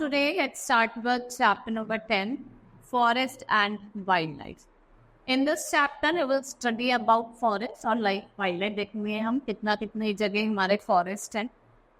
today let's start with chapter number 10, Forest and Wildlife. In this chapter, we will study about forests or like wildlife. देखेंगे हम कितनी जगह हमारे forest हैं.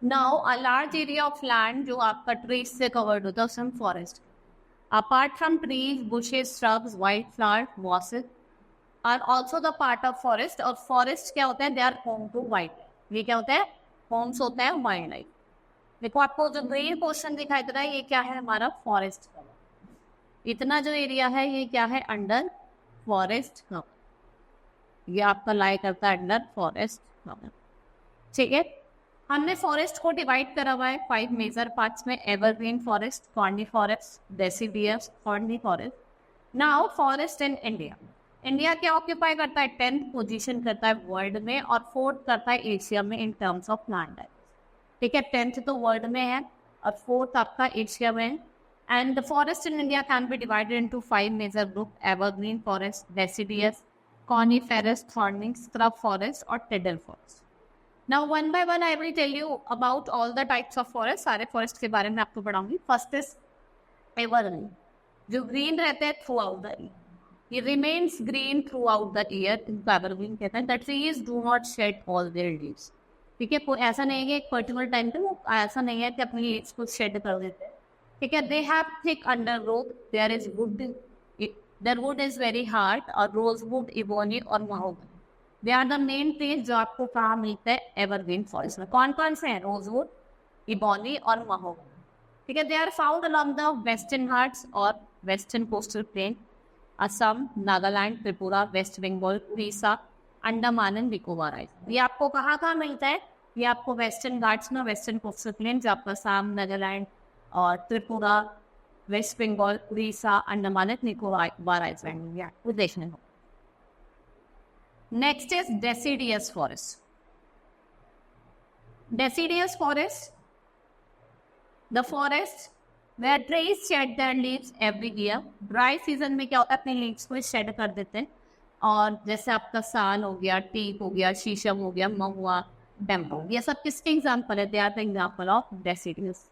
Now, a large area of land जो आपका trees से covered होता है उसे हम forest. Apart from trees, bushes, shrubs, wildflower, mosses are also the part of forest. और forest क्या होता है? They are home to wildlife. ये क्या होता है? Homes होता है wildlife. देखो आपको जो ग्रीन पोर्शन दिखाई दे रहा है ये क्या है? हमारा फॉरेस्ट कवर. इतना जो एरिया है ये क्या है? Under forest cover. ये आपका लाई करता है अंडर फॉरेस्ट कवर. ठीक है, हमने फॉरेस्ट को डिवाइड करा हुआ है 5 मेजर पार्ट्स में. Evergreen forest, thorny forest, deciduous, thorny forest. Now forest in India. India क्या ऑक्यूपाई करता है? 10th पोजीशन करता है वर्ल्ड में और 4th करता है एशिया में इन टर्म्स ऑफ लैंड. ठीक है, 10th तो वर्ल्ड में है और 4th आपका एशिया में है. And the forest in India can be divided into 5 major group. Evergreen forest, deciduous, coniferous, thorny, scrub forest और tidal forest. Now one by one I will tell you about all the types of forest. सारे forest के बारे में आपको पढ़ाऊंगी. First is evergreen, जो green रहते हैं थ्रू आउट द ईयर. ये remains green throughout the year. इनको एवरग्रीन कहते हैं. That trees do not shed all their leaves. ठीक है, कोई ऐसा नहीं है कि एक पर्टिकुलर टाइम पे वो ऐसा नहीं है कि अपनी लीव्स को शेड कर देते हैं. ठीक है, they have thick undergrowth. There is wood, there wood is very hard. और रोजवुड, इबोनी और mahogany, they are the main trees जो आपको कहाँ मिलते हैं? एवरग्रीन फॉरेस्ट में. कौन कौन से हैं? रोजवुड, इबोनी और महोगनी. ठीक है, they are found along the Western Ghats और western coastal plain, Assam, Nagaland, Tripura, West Bengal, Orissa, Andaman and Nicobar island. ये आपको कहाँ मिलता है? ये आपको वेस्टर्न घाट्स में, वेस्टर्न कोस्टल प्लेन जो आपका असम, नागालैंड और Tripura, West Bengal, Orissa, Andaman and Nicobar island आपको देखने को. Next is deciduous forest. Deciduous forest, the forest where trees shed their leaves every year. Dry season में क्या होता है? अपने लीव्स को शेड कर देते हैं. और जैसे आपका साल हो गया, टीक हो गया, शीशम हो गया, महुआ, बैम्बू, ये सब किसके एग्जाम्पल है? They are the example of deciduous.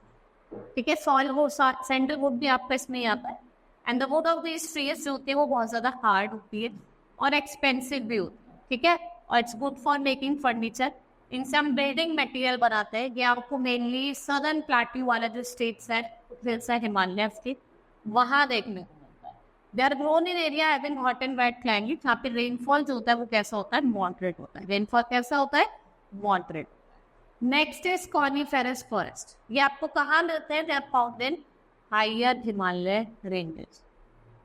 ठीक है, सॉइल वो सेंट्रल वुड भी आपका इसमें ही आता है. And the wood of this trees जो होती है वो बहुत ज़्यादा हार्ड होती है और एक्सपेंसिव भी होती है. ठीक है, और it's good for making furniture. इनसे हम बिल्डिंग मटेरियल बनाते हैं. ये आपको मेनली सदर्न प्लेट्यू वाला जो स्टेट्स है, हिमालय स्टेट, वहाँ देखने को मिलता है. They are grown in area having hot and wet climate. यहाँ पे रेनफॉल जो होता है वो कैसा होता है? मॉडरेट होता है. रेनफॉल कैसा होता है? Moderate. Next is coniferous forest. ये आपको कहाँ मिलते हैं? They are found in higher Himalaya ranges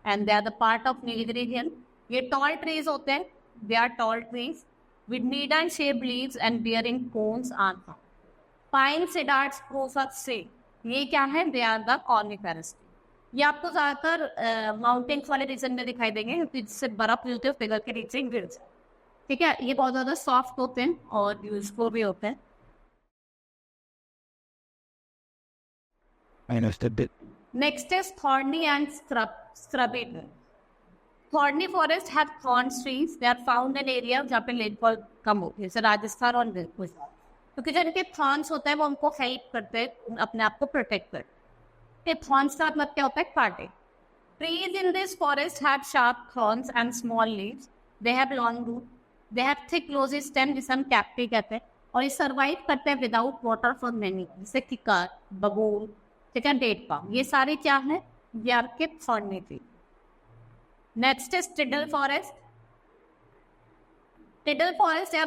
and they are the part of Nilgiri hill. ये टॉल ट्रीज होते हैं. They are tall trees with needle shaped leaves and bearing cones on top. Pine, cedar, spruce और tree, ये क्या है? They are the coniferous. ये आपको ज़्यादातर माउंटेन्स वाले रीजन में दिखाई देंगे जिससे बर्फ मिलते हैं फिगर के नीचे गिर जाए. ठीक है, ये बहुत ज़्यादा सॉफ्ट होते हैं और यूजफुल भी होते हैं. Next is thorny and scrubby tree. Thorny forest have thorn trees. They are found in area जहाँ पे रेनफॉल कम होती है, जैसे राजस्थान और गुजरात. क्योंकि जो इनके थॉर्न्स होते हैं वो हमको हेल्प करते हैं अपने आप को प्रोटेक्ट करते हैं. थॉर्न्स का मतलब क्या होता है? कांटे. Trees in this forest have sharp thorns and small leaves. They have long root. They have thick glossy stem जिसे हम कैप्टी कहते हैं. और ये सर्वाइव करते हैं विदाउट वाटर फॉर मेनी, जैसे किकार, बबूल, ठीक है, डेट पाम. ये सारे क्या है? ये आपके thorny tree. Next is tidal forest. Tidal forests are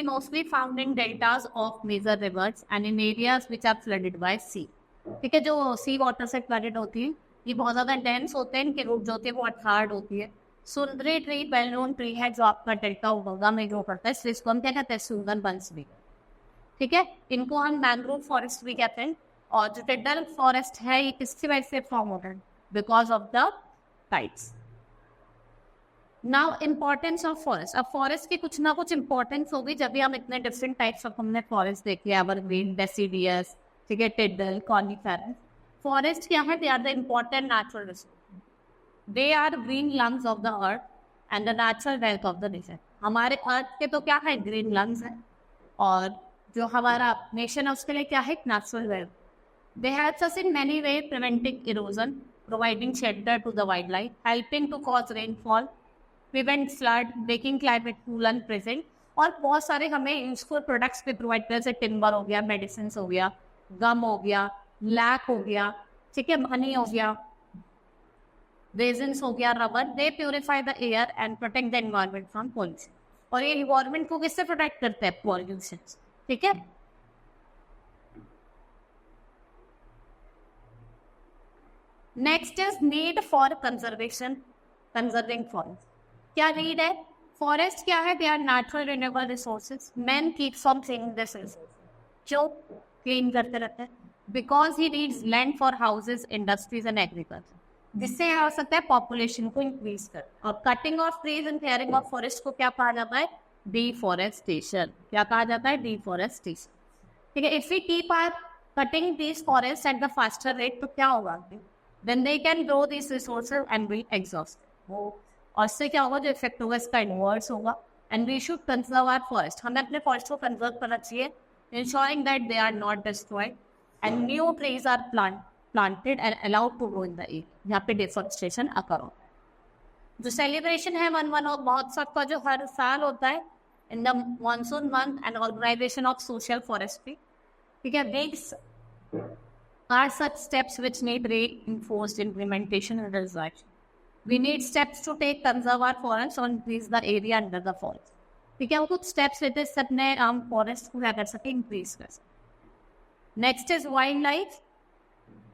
mostly found in deltas of major rivers and in areas which are flooded by sea. ठीक है, जो सी वाटर से फ्लडेड होती है ये बहुत ज़्यादा डेंस होते हैं. इनके रूट जो होती है वो हार्ड होती है. सुंदरी ट्री वेल नोन ट्री है जो आपका डेल्टा गंगा में ग्रो करता है, इसलिए इसको हम क्या कहते हैं? सुंदर बंस भी. ठीक है, इनको हम मैंग्रोव फॉरेस्ट भी कहते हैं. और जो टिडल फॉरेस्ट है ये किसकी वजह से फॉर्म होता है? Because of the tides. Now importance of forest. अब फॉरेस्ट की कुछ ना कुछ इंपॉर्टेंस होगी जब भी हम इतने डिफरेंट टाइप्स ऑफ हमने फॉरेस्ट देखे. एवरग्रीन, डेसिडियस, ठीक है, टिडल, कॉनिफेरस. फॉरेस्ट क्या है? They are the important natural resource. They are green lungs of the earth and the natural wealth of the nation. हमारे अर्थ के तो क्या है? ग्रीन लंग्स है. और जो हमारा नेशन है उसके लिए क्या है? Natural wealth. They help us in many ways, preventing erosion, providing shelter to the wildlife, helping to cause rainfall, prevent flood, making climate cool and present, और बहुत सारे हमें यूजफुल प्रोडक्ट्स भी प्रोवाइड करते हैं, जैसे टिम्बर हो गया, मेडिसिन हो गया, गम हो गया, लैक हो गया, ठीक है, हनी हो गया, रेजिन्स हो गया, rubber. They purify the air and protect the environment from pollution. और ये एनवायरमेंट को किससे प्रोटेक्ट करते हैं? पॉल्यूशन. ठीक है. Next is need for conservation, conserving forest. क्या नीड है? फॉरेस्ट क्या है? They are natural renewable resources. Man keeps on cleaning this resource. क्यों क्लीन करते रहते हैं? Because he needs land for houses, industries and agriculture, जिससे हो सकता है पॉपुलेशन को इंक्रीज कर. और cutting of trees and clearing of forest को क्या कहा जाता है? डिफॉरेस्टेशन. क्या कहा जाता है? डिफॉरेस्टेशन. ठीक है. If we keep are cutting these forest at the faster rate, तो क्या होगा? Then they can grow this resources and be exhausted. और इससे क्या होगा? जो इफेक्ट होगा इसका इनवर्स होगा. And we should conserve our forest. हमें अपने फॉरेस्ट को कंजर्व करना चाहिए, ensuring that they are not destroyed and new trees are planted and allowed to grow in the area. यहाँ पे deforestation occur होता है. जो सेलिब्रेशन है वन ऑफ महोत्सव का, जो हर साल होता है in the monsoon month and organisation of social forestry. ठीक है. These are such steps which need reinforced implementation and realization. We need steps to take conserve our forests or increase the area under the forest. ठीक है. वो कुछ steps लेते हैं सबने हम फॉरेस्ट को क्या कर सके? इंक्रीज कर सके. Next is wild life.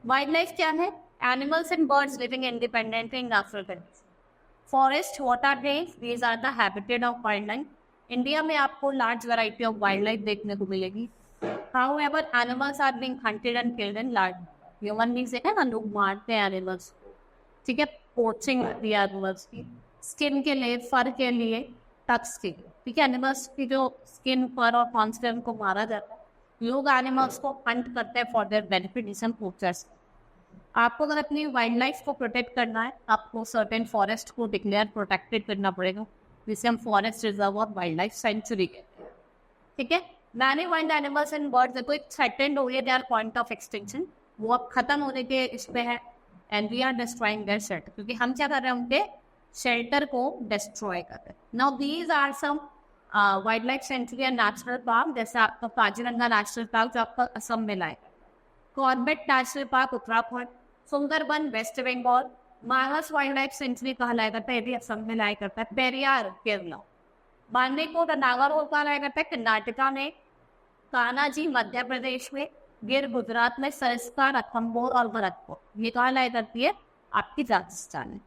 Wild life क्या है? Animals and birds living independently in natural condition. Forest what are they? These are the habitat of wild life. India में आपको large variety of wild life देखने को मिलेगी. However animals are being hunted and killed in large. Human beings है ना, लोग मारते हैं एनिमल्स. ठीक है. पोचिंग होती है एनिमल्स की, स्किन के लिए, फर के लिए, टक्स के. ठीक है. एनिमल्स की जो स्किन, फर और फॉन्स पे उनको मारा जाता है. लोग एनिमल्स को हंट करते हैं for their benefit in some poachers. आपको अगर अपनी वाइल्ड लाइफ को प्रोटेक्ट करना है, आपको सर्टेन फॉरेस्ट को डिक्लेयर प्रोटेक्टेड करना पड़ेगा, जिसे हम फॉरेस्ट रिजर्व और वाइल्ड लाइफ सेंचुरी कहते हैं. ठीक है. Many wild animals and birds कोई थ्रेटेंड हो गए, they are point of extinction. वो अब खत्म होने के इस पे है. And we are destroying their shelter, क्योंकि हम क्या कर रहे हैं? उनके शेल्टर को डिस्ट्रॉय कर रहे हैं. Now these are some wild life sanctuary and national park. जैसे आपका काजीरंगा नेशनल पार्क जो आपका असम में लाए, Corbett National Park Uttarakhand, Sundarban West Bengal, Manas wild life Sanctuary कहा लाया करता है, यदि असम में लाया करता है, पेरियार केरला, बांदीकुई नागारोल कहा लाया करता है कर्नाटका में, कान्हाजी मध्य प्रदेश में, गिर गुजरात में, सरिस्का, रणथंभौर और भरतपुर ये कहा लाया करती है? आपकी राजस्थान में.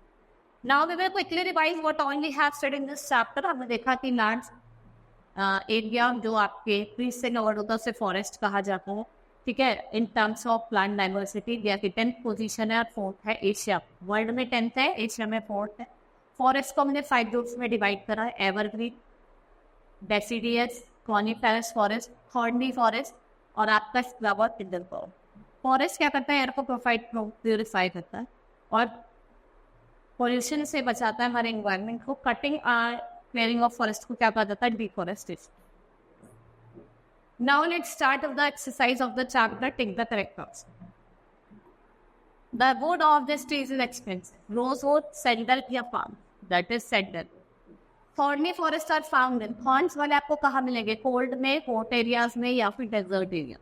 Now we will quickly revise what all we have studied in this chapter. हमने देखा कि लार्ज एरिया जो आपके ट्रीज से कवर्ड होता है उसे फॉरेस्ट कहा जाता है. ठीक है. In terms of plant diversity India की 10th पोजीशन है और 4th है एशिया. वर्ल्ड में 10th है, एशिया में 4th है. फॉरेस्ट को हमने 5 ग्रुप्स में डिवाइड करा है: evergreen, deciduous, coniferous forest, thorny forest और आपका स्क्रब और टिंडर फॉरेस्ट. फॉरेस्ट क्या करता है? एयर को प्योरीफाई करता है और पॉल्यूशन से बचाता है हमारे एनवायरनमेंट को. कटिंग क्लियरिंग ऑफ फॉरेस्ट को क्या कहा जाता है? Deforestation. Now let's start the exercise of the chapter. Tick the correct option. The wood of this tree is expensive. Rosewood, sandal या palm? That is sandal. Thorny forest are found in. Thorns वाले आपको कहाँ मिलेंगे? Cold में, hot areas में या फिर desert area.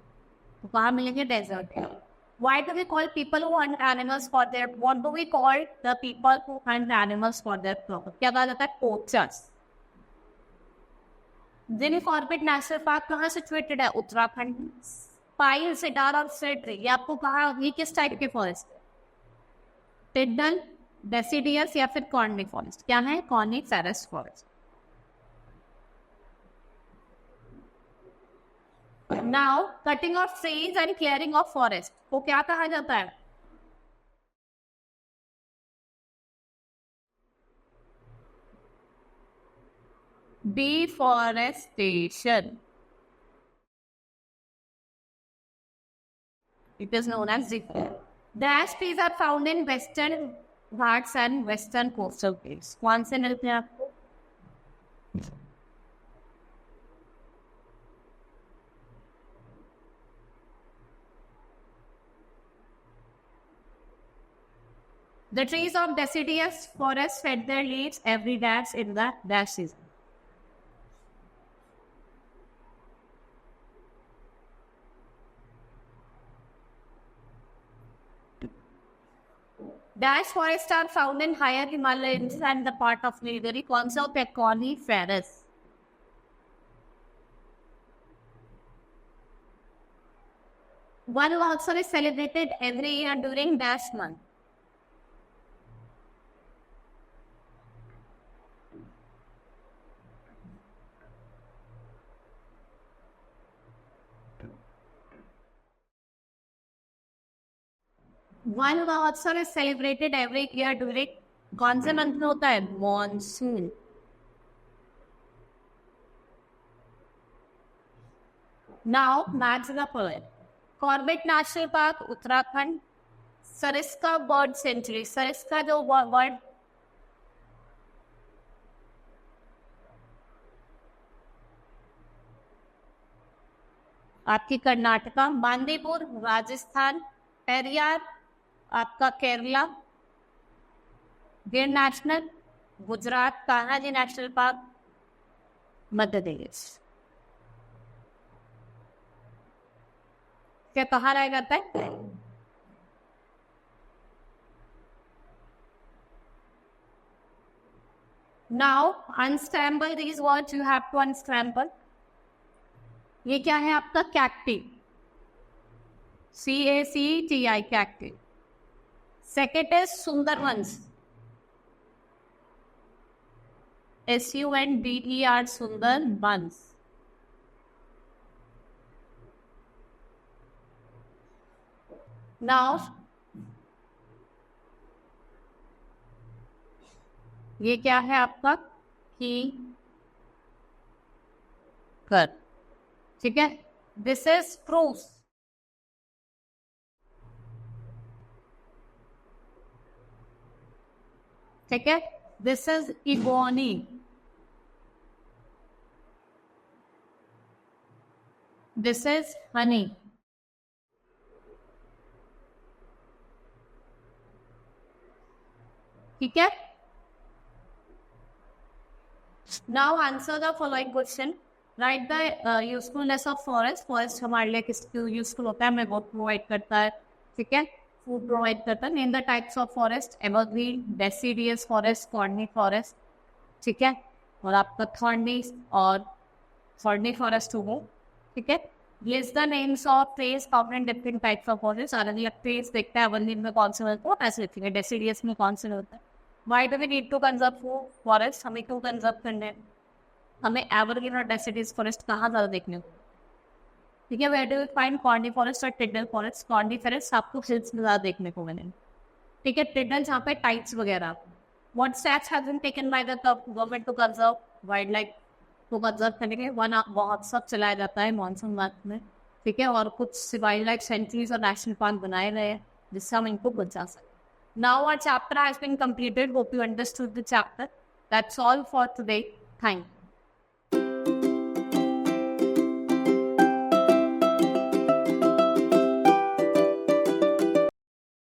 तो कहाँ मिलेंगे? Desert area. Why do we call people who hunt animals for their? What do we call the people who hunt animals for their profit? क्या कहा जाता है? Poachers. जिन कॉर्बेट नेशनल पार्क कहाँ सिचुएटेड है? Uttarakhand. Pine, cedar और said tree ये आपको कहा, ये किस टाइप के फॉरेस्ट? टिंडल, डेसिडियस या फिर कॉर्नी फॉरेस्ट? क्या है? Coniferous forest. Now cutting of trees and clearing of forest को क्या कहा जाता है? Deforestation. It is known as deforestation. Dash trees are found in western Ghats and western coastal plains. कौन से मिलते हैं आपको? The trees of deciduous forest shed their leaves every dash in the dash season. Dash forests are found in higher Himalayas and the part of Nilgiri, Conso coniferous. One also is celebrated every year during Dash month. One Mahotsav is celebrated every year during कौन से month में होता है? Monsoon. Now, match the poem. Corbett National Park, Uttarakhand. Sariska bird sanctuary. Sariska जो word आपकी कर्नाटका. बांदीपुर राजस्थान. पेरियार आपका केरला. गिर national Gujarat. Kanhaji national park Madhya Pradesh. क्या कहाँ रह जाता है? Now unscramble these words. You have to unscramble. ये क्या है आपका? Cacti. CACTI cacti. Second is Sundarbans. SUNDER Sundarbans. Now ये क्या है आपका? की कर. ठीक है. This is spruce. ठीक है. This is ebony. This is Honey. ठीक है. Now answer the following question. Write the usefulness of forest. Forest हमारे लिए किस यूजफुल होता है? हमें वो प्रोवाइड करता है. ठीक है. फूड प्रोवाइड करता है. Name the types of forest. Evergreen, deciduous forest, corny forest. ठीक है. और आपका थॉर्नी फॉरेस्ट होगा. ठीक है. List the names of trees found in different types of forest. अलग अलग ट्रीज देखते हैं. एवरग्रीन में कौन से मिलते हैं ऐसे लिखेंगे. डेसिडियस में कौन से मिलता है. Why do we need to conserve forest? हमें क्यों कंजर्व करने हैं? हमें एवरग्रीन और डेसिडियस फॉरेस्ट कहाँ ज़्यादा देखने को? ठीक है. Where do we find corny forest और टिडल फॉरेस्ट? कॉर्नी फॉरेस्ट आपको हिल्स में ज़्यादा देखने को मिले. ठीक है. टिडल जहाँ पे टाइट्स वगैरह. What steps have been taken by the government to conserve wild life को कंजर्व करने के? वन बहुत सब चलाया जाता है मानसून मंथ में. ठीक है. और कुछ वाइल्ड लाइफ सेंचुरीज और नेशनल पार्क बनाए गए हैं जिससे हम इनको बचा सकें. Now our chapter has been completed. Hope you understood the chapter. That's all for today. Thank you.